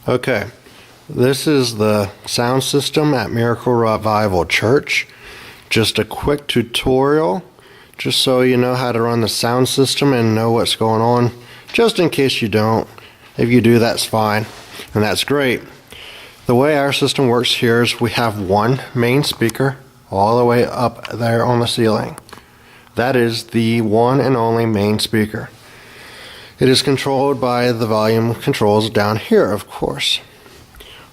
Okay, this is the sound system at Miracle Revival Church. Just a quick tutorial, just so you know how to run the sound system and know what's going on, just in case you don't. If you do, that's fine, and that's great. The way our system works here is we have one main speaker all the way up there on the ceiling. That is the one and only main speaker. It is controlled by the volume controls down here, of course.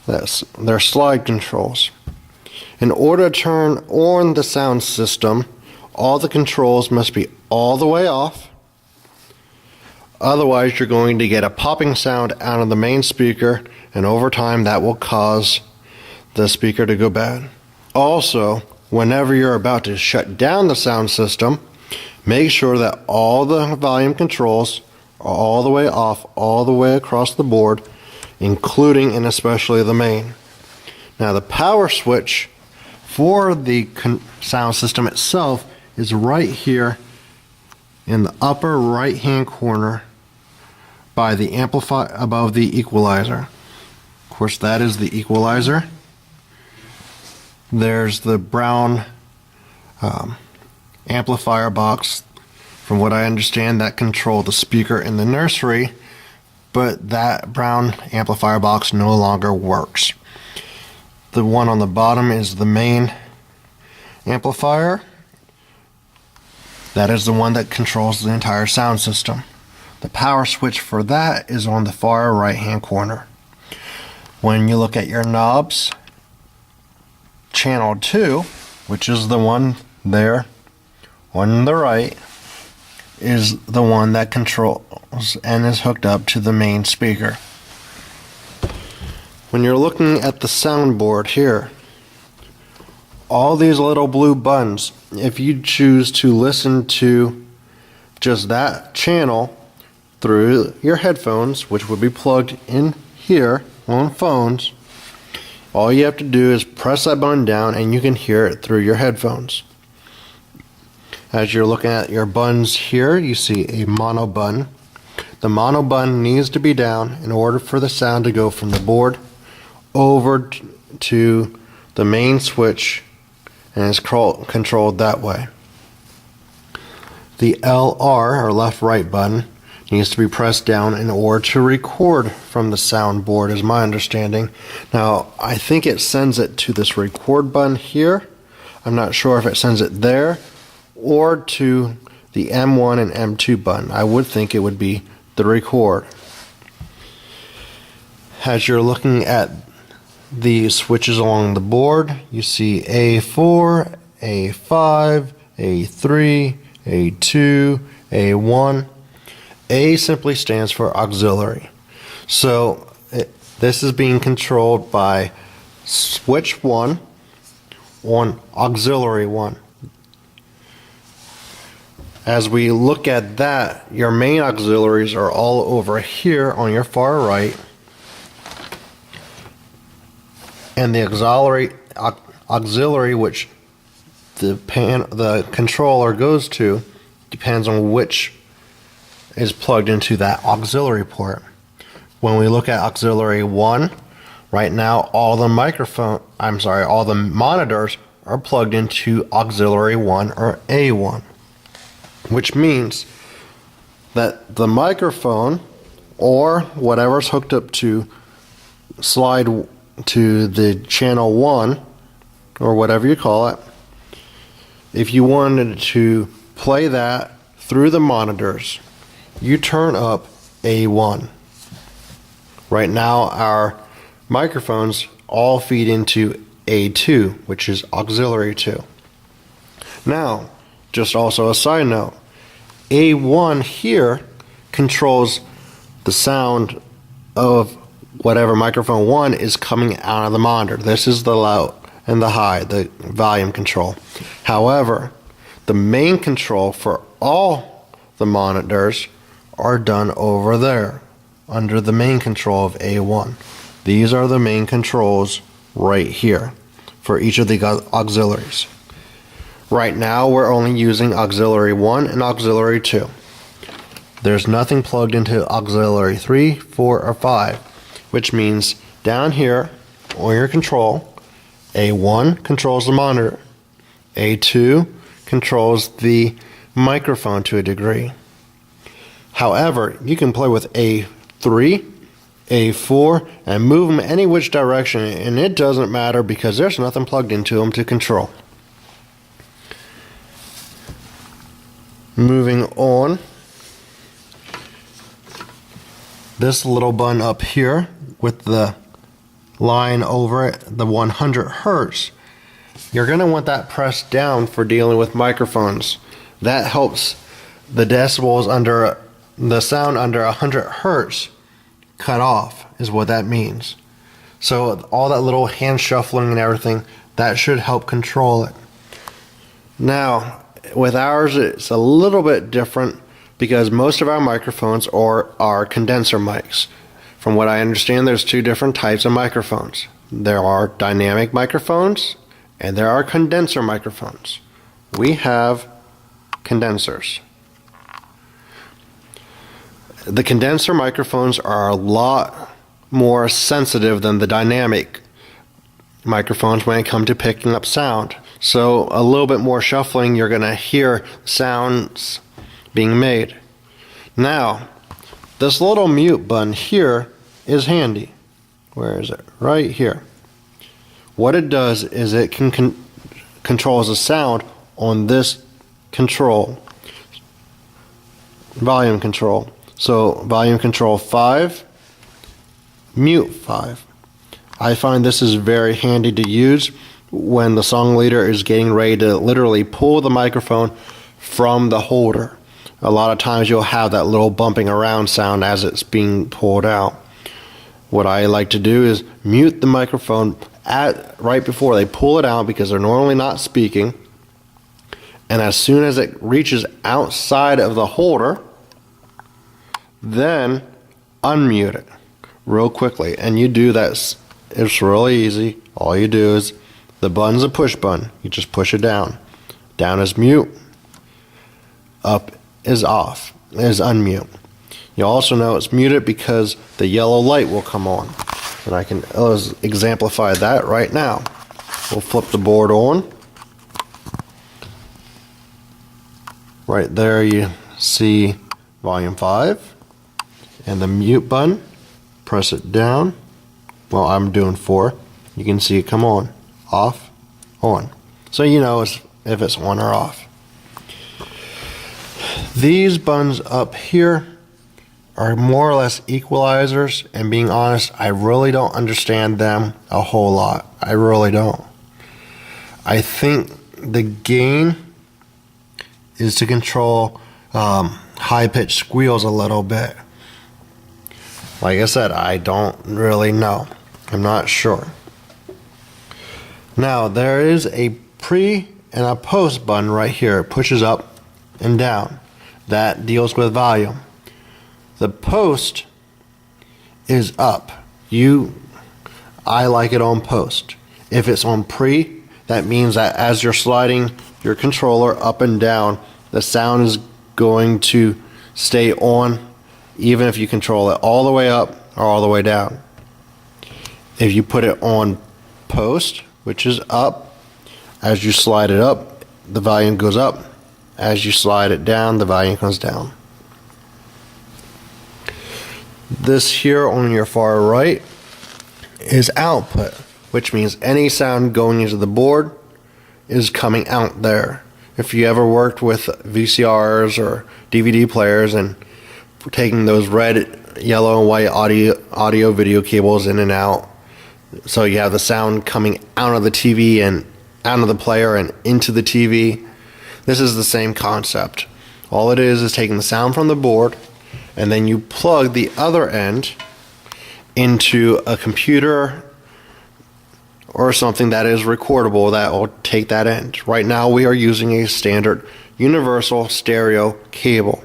They're slide controls. In order to turn on the sound system, all the controls must be all the way off. Otherwise, you're going to get a popping sound out of the main speaker, and over time that will cause the speaker to go bad. Also, whenever you're about to shut down the sound system, make sure that all the volume controls are all the way off, all the way across the board, including and especially the main. Now, the power switch for the sound system itself is right here in the upper right hand corner by the amplifier above the equalizer. Of course, that is the equalizer. There's the brown amplifier box, from what I understand, that control the speaker in the nursery, but that brown amplifier box no longer works. The one on the bottom is the main amplifier. That is the one that controls the entire sound system. The power switch for that is on the far right hand corner. When you look at your knobs, channel 2, which is the one there on the right, is the one that controls and is hooked up to the main speaker. When you're looking at the soundboard here, all these little blue buttons, if you choose to listen to just that channel through your headphones, which would be plugged in here on phones, all you have to do is press that button down and you can hear it through your headphones. As you're looking at your buttons here, you see a mono button. The mono button needs to be down in order for the sound to go from the board over to the main switch, and is controlled that way. The LR, or left right button, needs to be pressed down in order to record from the soundboard, is my understanding. Now, I think it sends it to this record button here. I'm not sure if it sends it there or to the M1 and M2 button. I would think it would be the record. As you're looking at the switches along the board, you see A4, A5, A3, A2, A1. A simply stands for auxiliary. So this is being controlled by switch 1 on auxiliary 1. As we look at that, your main auxiliaries are all over here on your far right, and the auxiliary which the controller goes to depends on which is plugged into that auxiliary port. When we look at auxiliary 1, right now all the monitors are plugged into auxiliary 1 or A1, which means that the microphone or whatever's hooked up to slide to the channel 1 or whatever you call it, if you wanted to play that through the monitors, you turn up A1. Right now our microphones all feed into A2, which is auxiliary 2. Now, just also a side note, A1 here controls the sound of whatever microphone 1 is coming out of the monitor. This is the low and the high, the volume control. However, the main control for all the monitors are done over there under the main control of A1. These are the main controls right here for each of the auxiliaries. Right now we're only using auxiliary 1 and auxiliary 2. There's nothing plugged into auxiliary 3, 4, or 5, which means down here on your control, A1 controls the monitor, A2 controls the microphone to a degree. However, you can play with A3, A4, and move them any which direction, and it doesn't matter because there's nothing plugged into them to control. Moving on, this little button up here with the line over it, the 100 hertz, you're going to want that pressed down for dealing with microphones. That helps the decibels under the sound under 100 hertz cut off, is what that means. So all that little hand shuffling and everything, that should help control it. Now, with ours, it's a little bit different because most of our microphones are condenser mics. From what I understand, there's two different types of microphones. There are dynamic microphones and there are condenser microphones. We have condensers. The condenser microphones are a lot more sensitive than the dynamic microphones when it comes to picking up sound. So a little bit more shuffling, you're going to hear sounds being made. Now, this little mute button here is handy. Where is it? Right here. What it does is it controls the sound on this control, volume control. So volume control 5, mute 5. I find this is very handy to use when the song leader is getting ready to literally pull the microphone from the holder. A lot of times you'll have that little bumping around sound as it's being pulled out. What I like to do is mute the microphone right before they pull it out because they're normally not speaking. And as soon as it reaches outside of the holder, then unmute it real quickly. And you do that. It's really easy. All you do is, the button's a push button. You just push it down. Down is mute. Up is off. Is unmute. You also know it's muted because the yellow light will come on. And I can exemplify that right now. We'll flip the board on. Right there you see volume 5 and the mute button. Press it down. Well, I'm doing 4. You can see it come on, off, on. So you know if it's on or off. These buttons up here are more or less equalizers, and being honest, I really don't understand them a whole lot. I really don't. I think the gain is to control high-pitched squeals a little bit. Like I said, I don't really know. I'm not sure. Now, there is a pre and a post button right here. It pushes up and down. That deals with volume. The post is up. I like it on post. If it's on pre, that means that as you're sliding your controller up and down, the sound is going to stay on even if you control it all the way up or all the way down. If you put it on post, which is up, as you slide it up, the volume goes up. As you slide it down, the volume comes down. This here on your far right is output, which means any sound going into the board is coming out there. If you ever worked with VCRs or DVD players and taking those red, yellow, and white audio video cables in and out, so you have the sound coming out of the TV and out of the player and into the TV, this is the same concept. All it is taking the sound from the board, and then you plug the other end into a computer or something that is recordable that will take that end. Right now we are using a standard universal stereo cable.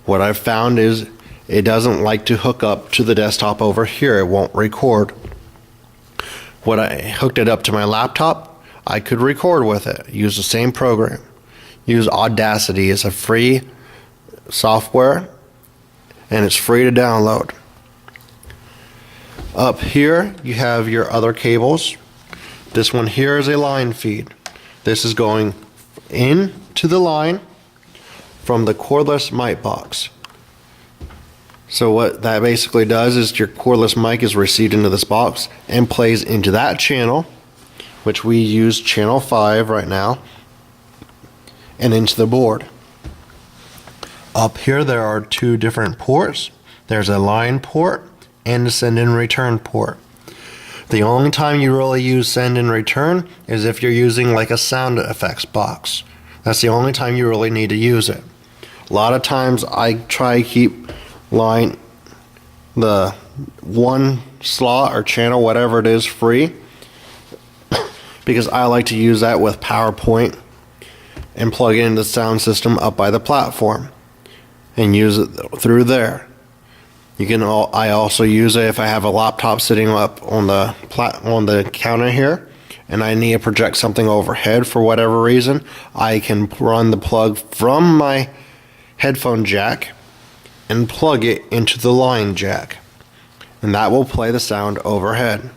What I've found is it doesn't like to hook up to the desktop over here. It won't record. When I hooked it up to my laptop, I could record with it. Use the same program. Use Audacity. It's a free software and it's free to download. Up here, you have your other cables. This one here is a line feed. This is going into the line from the cordless mic box. So what that basically does is your cordless mic is received into this box and plays into that channel, which we use channel 5 right now, and into the board. Up here there are two different ports. There's a line port and a send and return port. The only time you really use send and return is if you're using like a sound effects box. That's the only time you really need to use it. A lot of times I try to keep the one slot or channel, whatever it is, free, because I like to use that with PowerPoint and plug it into the sound system up by the platform and use it through there. I also use it if I have a laptop sitting up on the counter here and I need to project something overhead for whatever reason. I can run the plug from my headphone jack and plug it into the line jack, and that will play the sound overhead.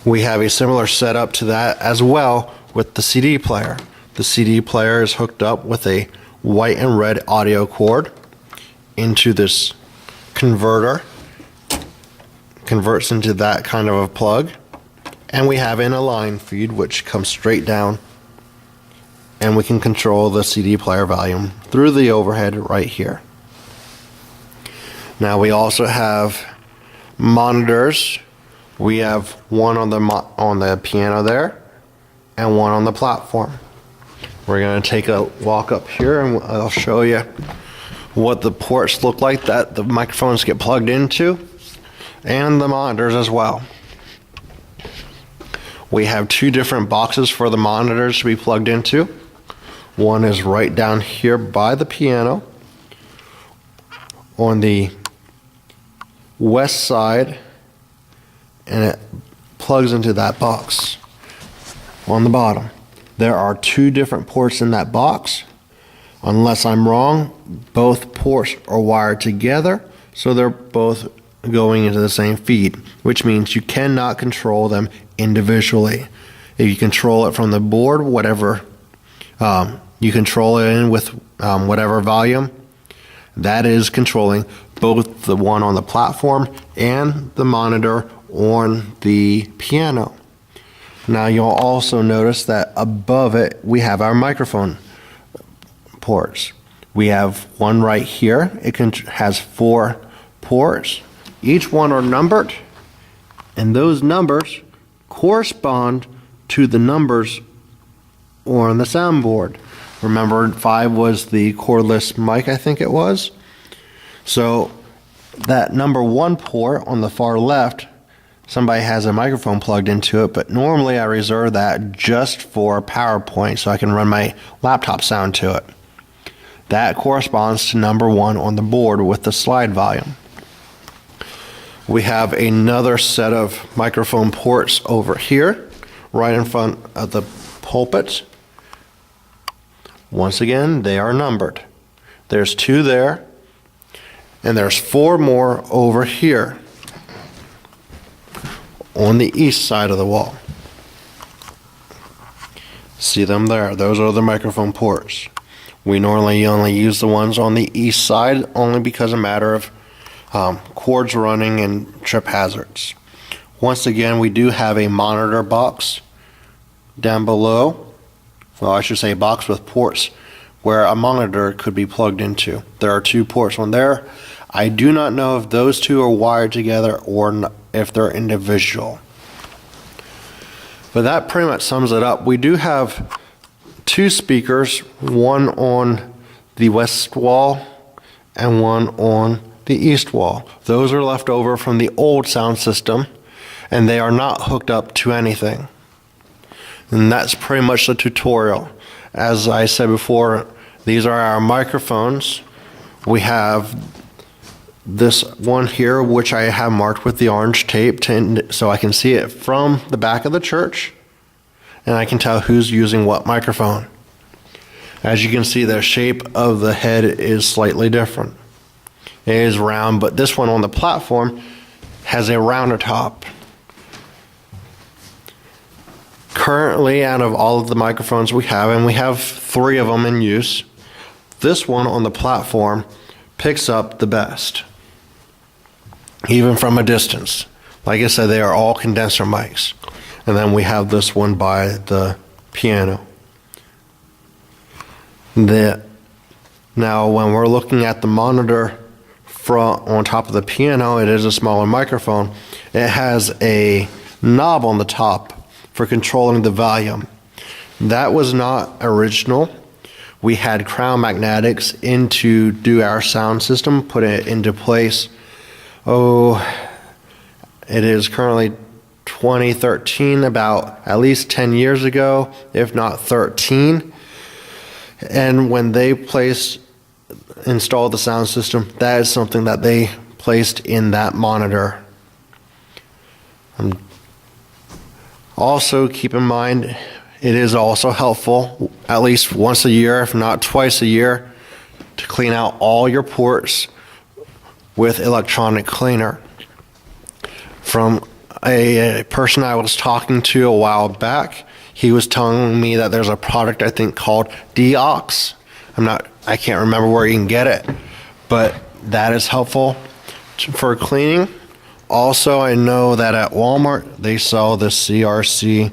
We have a similar setup to that as well with the CD player. The CD player is hooked up with a white and red audio cord into this converter, converts into that kind of a plug, and we have in a line feed which comes straight down, and we can control the CD player volume through the overhead right here. Now we also have monitors. We have one on the piano there and one on the platform. We're going to take a walk up here and I'll show you what the ports look like that the microphones get plugged into, and the monitors as well. We have two different boxes for the monitors to be plugged into. One is right down here by the piano on the west side, and it plugs into that box on the bottom. There are two different ports in that box. Unless I'm wrong, both ports are wired together, so they're both going into the same feed, which means you cannot control them individually. If you control it from the board, whatever you control it in with whatever volume, that is controlling both the one on the platform and the monitor on the piano. Now you'll also notice that above it we have our microphone ports. We have one right here. It has 4 ports. Each one are numbered, and those numbers correspond to the numbers on the soundboard. Remember, 5 was the cordless mic, I think it was. So that number 1 port on the far left, somebody has a microphone plugged into it, but normally I reserve that just for PowerPoint so I can run my laptop sound to it. That corresponds to number 1 on the board with the slide volume. We have another set of microphone ports over here, right in front of the pulpit. Once again, they are numbered. There's 2 there, and there's 4 more over here on the east side of the wall. See them there? Those are the microphone ports. We normally only use the ones on the east side only because of a matter of cords running and trip hazards. Once again, we do have a monitor box down below. Well, I should say a box with ports where a monitor could be plugged into. There are 2 ports on there. I do not know if those 2 are wired together or if they're individual. But that pretty much sums it up. We do have 2 speakers, one on the west wall and one on the east wall. Those are left over from the old sound system, and they are not hooked up to anything. And that's pretty much the tutorial. As I said before, these are our microphones. We have this one here, which I have marked with the orange tape so I can see it from the back of the church, and I can tell who's using what microphone. As you can see, the shape of the head is slightly different. It is round, but this one on the platform has a rounder top. Currently, out of all of the microphones we have, and we have 3 of them in use, this one on the platform picks up the best, even from a distance. Like I said, they are all condenser mics. And then we have this one by the piano. Now, when we're looking at the monitor front on top of the piano, it is a smaller microphone. It has a knob on the top for controlling the volume. That was not original. We had Crown Magnetics in to do our sound system, put it into place. It is currently 2013, about at least 10 years ago, if not 13. And when they installed the sound system, that is something that they placed in that monitor. Also, keep in mind, it is also helpful at least once a year, if not twice a year, to clean out all your ports with electronic cleaner. From a person I was talking to a while back, he was telling me that there's a product I think called Deox. I can't remember where you can get it, but that is helpful for cleaning. Also, I know that at Walmart they sell the CRC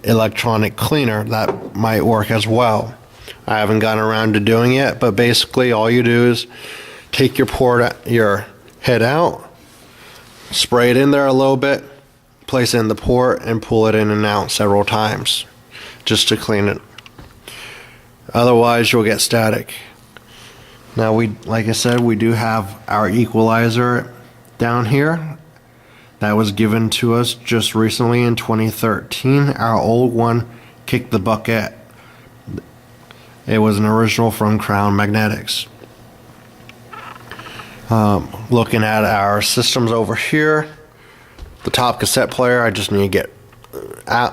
electronic cleaner that might work as well. I haven't gotten around to doing it, but basically all you do is take your head out, spray it in there a little bit, place it in the port, and pull it in and out several times just to clean it. Otherwise, you'll get static. Now, like I said, we do have our equalizer down here. That was given to us just recently in 2013. Our old one kicked the bucket. It was an original from Crown Magnetics. Looking at our systems over here, the top cassette player I just need to get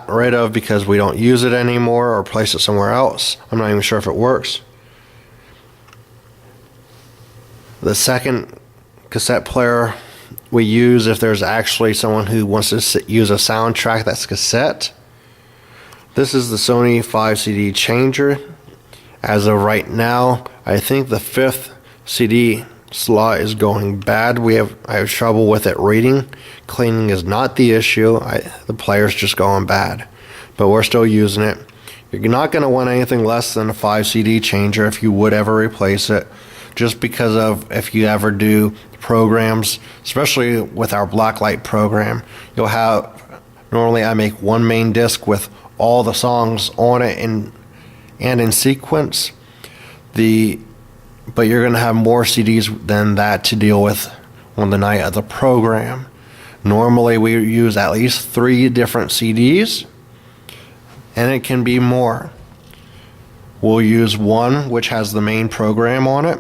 rid of because we don't use it anymore, or place it somewhere else. I'm not even sure if it works. The second cassette player we use if there's actually someone who wants to use a soundtrack that's cassette. This is the Sony 5 CD changer. As of right now, I think the 5th CD slot is going bad. I have trouble with it reading. Cleaning is not the issue. The player's just going bad. But we're still using it. You're not going to want anything less than a 5 CD changer if you would ever replace it. Just because of if you ever do programs, especially with our blacklight program, you'll have, normally I make one main disc with all the songs on it and in sequence. But you're going to have more CDs than that to deal with on the night of the program. Normally we use at least 3 different CDs, and it can be more. We'll use one which has the main program on it.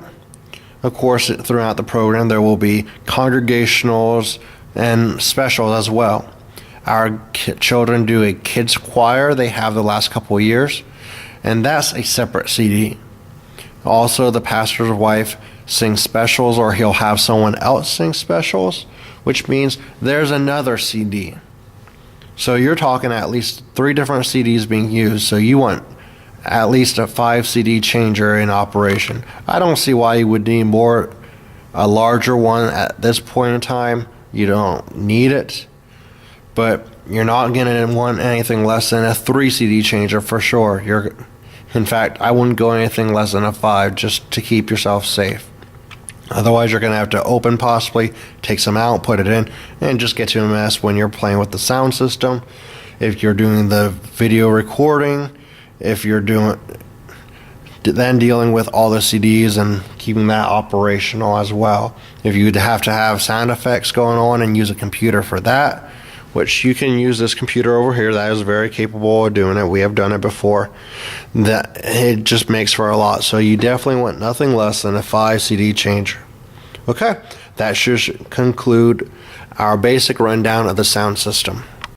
Of course, throughout the program there will be congregationals and specials as well. Our children do a kids choir they have the last couple of years, and that's a separate CD. Also, the pastor's wife sings specials, or he'll have someone else sing specials, which means there's another CD. So you're talking at least 3 different CDs being used, so you want at least a 5 CD changer in operation. I don't see why you would need a larger one at this point in time. You don't need it, but you're not going to want anything less than a 3 CD changer for sure. In fact, I wouldn't go anything less than a 5 just to keep yourself safe. Otherwise, you're going to have to open, possibly take some out, put it in, and just get you a mess when you're playing with the sound system. If you're doing the video recording, if you're then dealing with all the CDs and keeping that operational as well. If you'd have to have sound effects going on and use a computer for that, which you can use this computer over here that is very capable of doing it. We have done it before. That it just makes for a lot. So you definitely want nothing less than a 5 CD changer. Okay, that should conclude our basic rundown of the sound system.